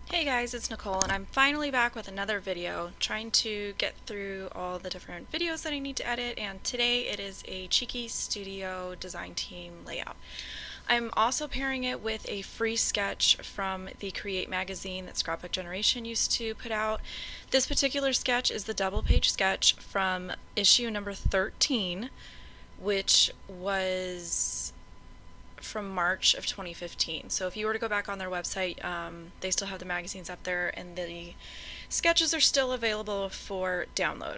Hey guys, it's Nicole and I'm finally back with another video, trying to get through all the different videos that I need to edit, and today it is a Cheeky Studio design team layout. I'm also pairing it with a free sketch from the Create magazine that Scrapbook Generation used to put out. This particular sketch is the double page sketch from issue number 13, which was from March of 2015. So if you were to go back on their website, they still have the magazines up there, and the sketches are still available for download.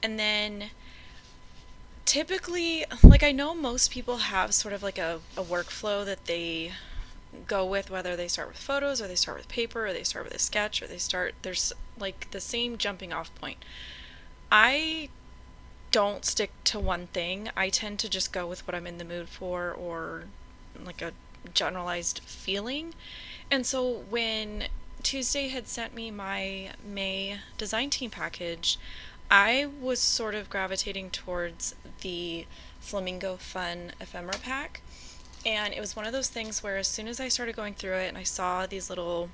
And then typically, like, I know most people have sort of like a workflow that they go with, whether they start with photos or they start with paper or they start with a sketch or there's like the same jumping off point. I don't stick to one thing. I tend to just go with what I'm in the mood for, or like a generalized feeling. And so when Tuesday had sent me my May design team package, I was sort of gravitating towards the Flamingo Fun ephemera pack. And it was one of those things where as soon as I started going through it and I saw these little,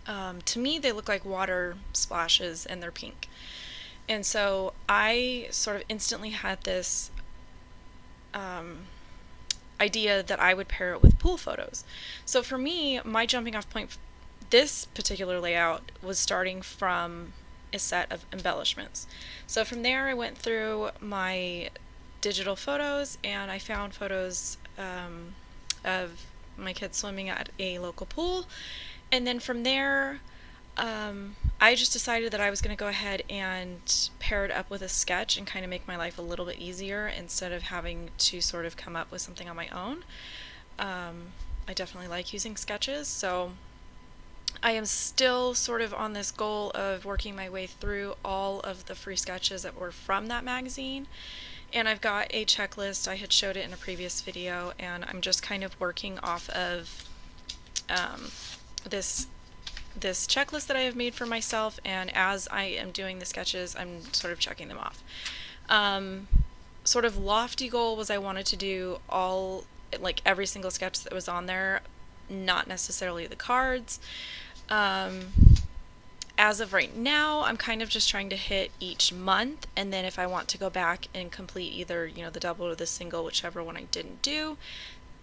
to me, they look like water splashes and they're pink. And so I sort of instantly had this idea that I would pair it with pool photos. So for me, my jumping off point, this particular layout was starting from a set of embellishments. So from there, I went through my digital photos and I found photos of my kids swimming at a local pool. And then from there, I just decided that I was going to go ahead and pair it up with a sketch and kind of make my life a little bit easier instead of having to sort of come up with something on my own. I definitely like using sketches, so I am still sort of on this goal of working my way through all of the free sketches that were from that magazine. And I've got a checklist. I had showed it in a previous video, and I'm just kind of working off of this checklist that I have made for myself, and as I am doing the sketches, I'm sort of checking them off. Sort of lofty goal was I wanted to do every single sketch that was on there, not necessarily the cards. As of right now, I'm kind of just trying to hit each month, and then if I want to go back and complete either, the double or the single, whichever one I didn't do,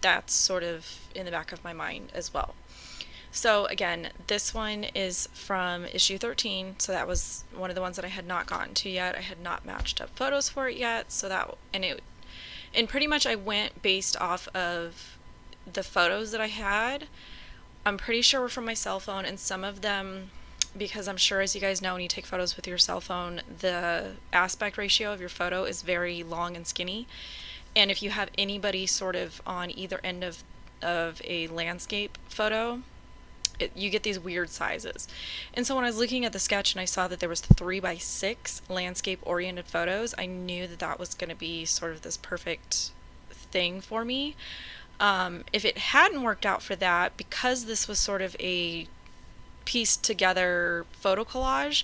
that's sort of in the back of my mind as well. So again, this one is from issue 13, so that was one of the ones that I had not gotten to yet. I had not matched up photos for it yet, and pretty much I went based off of the photos that I had. I'm pretty sure were from my cell phone, and some of them, because I'm sure, as you guys know, when you take photos with your cell phone, the aspect ratio of your photo is very long and skinny. And if you have anybody sort of on either end of a landscape photo, you get these weird sizes. And so when I was looking at the sketch and I saw that there was 3x6 landscape oriented photos, I knew that that was going to be sort of this perfect thing for me. If it hadn't worked out for that, because this was sort of a pieced together photo collage,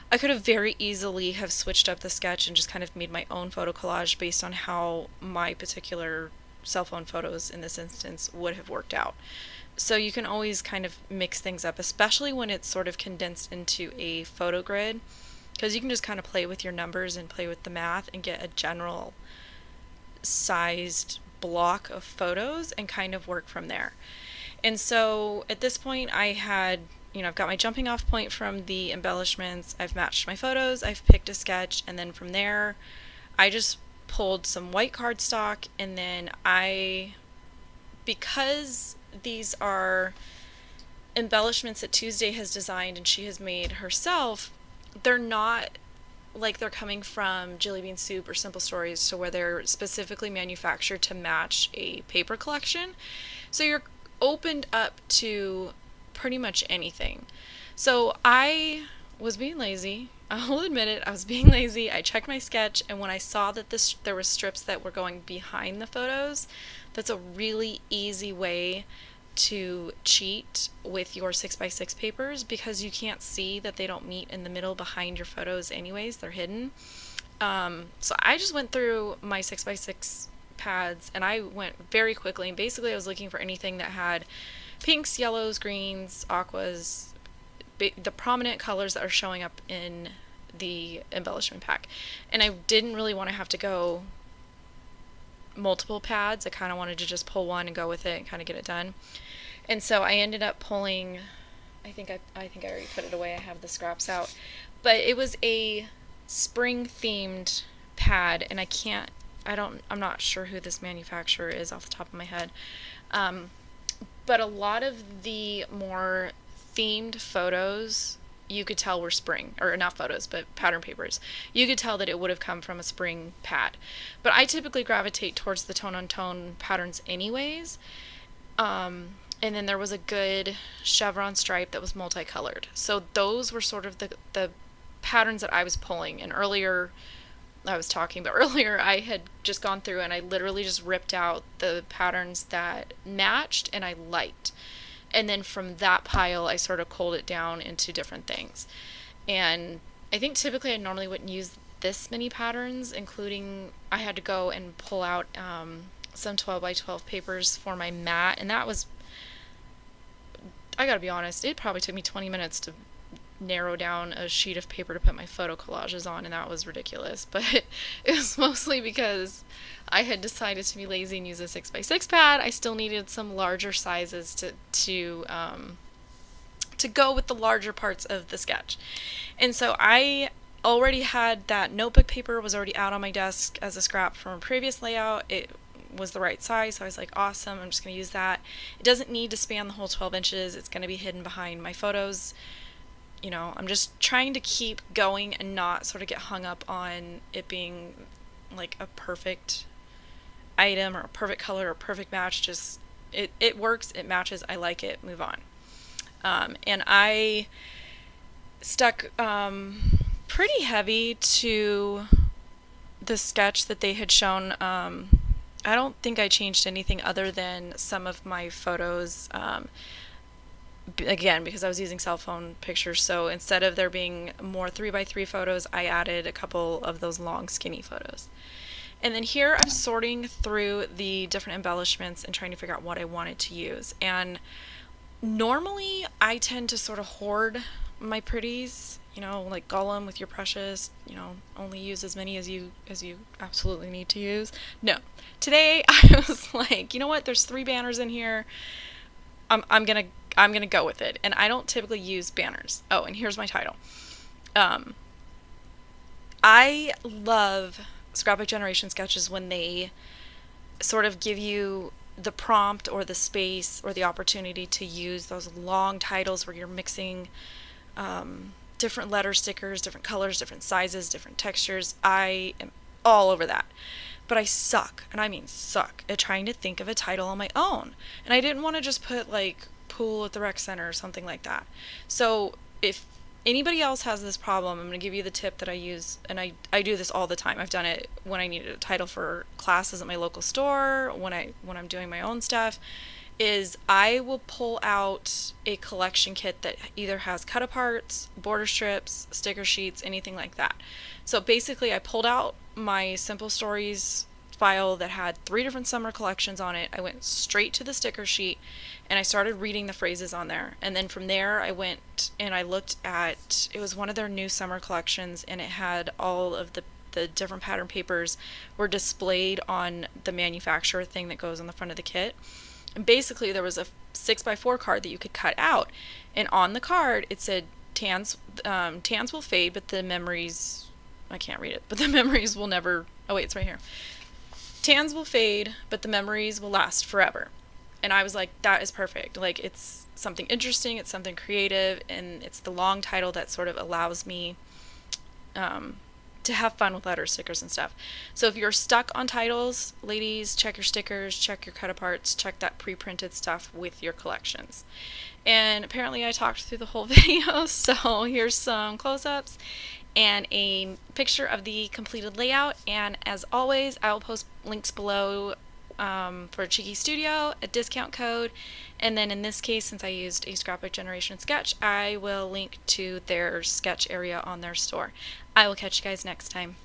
I could have very easily have switched up the sketch and just kind of made my own photo collage based on how my particular cell phone photos in this instance would have worked out. So you can always kind of mix things up, especially when it's sort of condensed into a photo grid, because you can just kind of play with your numbers and play with the math and get a general sized block of photos and kind of work from there. And so at this point I've got my jumping off point from the embellishments, I've matched my photos, I've picked a sketch, and then from there I just pulled some white cardstock, and then because these are embellishments that Tuesday has designed and she has made herself, they're not like they're coming from Jelly Bean Soup or Simple Stories, to where they're specifically manufactured to match a paper collection. So you're opened up to pretty much anything. So I was being lazy. I'll admit it, I was being lazy. I checked my sketch, and when I saw that there were strips that were going behind the photos, that's a really easy way to cheat with your 6x6 papers, because you can't see that they don't meet in the middle behind your photos anyways, they're hidden. So I just went through my 6x6 pads and I went very quickly, and basically I was looking for anything that had pinks, yellows, greens, aquas, the prominent colors that are showing up in the embellishment pack. And I didn't really want to have to go multiple pads. I kind of wanted to just pull one and go with it and kind of get it done. And so I ended up pulling, I think I already put it away. I have the scraps out. But it was a spring themed pad, and I'm not sure who this manufacturer is off the top of my head. But a lot of the more themed photos you could tell were spring, or not photos, but pattern papers. You could tell that it would have come from a spring pad. But I typically gravitate towards the tone-on-tone patterns anyways. And then there was a good chevron stripe that was multicolored. So those were sort of the patterns that I was pulling. And earlier I had just gone through and I literally just ripped out the patterns that matched and I liked. And then from that pile, I sort of culled it down into different things. And I think typically I normally wouldn't use this many patterns, including I had to go and pull out some 12 by 12 papers for my mat. And that was, I gotta be honest, it probably took me 20 minutes to narrow down a sheet of paper to put my photo collages on, and that was ridiculous. But it was mostly because I had decided to be lazy and use a 6x6 pad. I still needed some larger sizes to go with the larger parts of the sketch. And so I already had that notebook paper was already out on my desk as a scrap from a previous layout. It was the right size, so I was like, awesome, I'm just going to use that. It doesn't need to span the whole 12 inches. It's going to be hidden behind my photos. You know, I'm just trying to keep going and not sort of get hung up on it being like a perfect item or a perfect color or a perfect match. Just it works, it matches, I like it, move on. And I stuck pretty heavy to the sketch that they had shown. I don't think I changed anything other than some of my photos, again, because I was using cell phone pictures. So instead of there being more 3x3 photos, I added a couple of those long skinny photos. And then here I'm sorting through the different embellishments and trying to figure out what I wanted to use. And normally I tend to sort of hoard my pretties, you know, like Gollum with your precious, you know, only use as many as you absolutely need to use. No. Today I was like, you know what? There's 3 banners in here. I'm gonna go with it. And I don't typically use banners. Oh, and here's my title. I love Scrapbook Generation sketches when they sort of give you the prompt or the space or the opportunity to use those long titles where you're mixing different letter stickers, different colors, different sizes, different textures. I am all over that. But I suck, and I mean suck, at trying to think of a title on my own. And I didn't want to just put like Pool at the Rec Center or something like that. So if anybody else has this problem, I'm going to give you the tip that I use, and I do this all the time. I've done it when I needed a title for classes at my local store, when I'm doing my own stuff, is I will pull out a collection kit that either has cut-aparts, border strips, sticker sheets, anything like that. So basically I pulled out my Simple Stories file that had 3 different summer collections on it. I went straight to the sticker sheet and I started reading the phrases on there. And then from there I went and I looked at, it was one of their new summer collections, and it had all of the different pattern papers were displayed on the manufacturer thing that goes on the front of the kit. And basically there was a 6x4 card that you could cut out, and on the card it said tans will fade, but the memories, I can't read it, but the memories will never, oh wait, it's right here. Tans will fade, but the memories will last forever. And I was like, that is perfect. Like, it's something interesting, it's something creative, and it's the long title that sort of allows me to have fun with letter stickers and stuff. So if you're stuck on titles, ladies, check your stickers, check your cut-aparts, check that pre-printed stuff with your collections. And apparently I talked through the whole video, so here's some close-ups and a picture of the completed layout. And as always, I will post links below for Cheeky Studio, a discount code, and then in this case, since I used a Scrapbook Generation sketch, I will link to their sketch area on their store. I will catch you guys next time.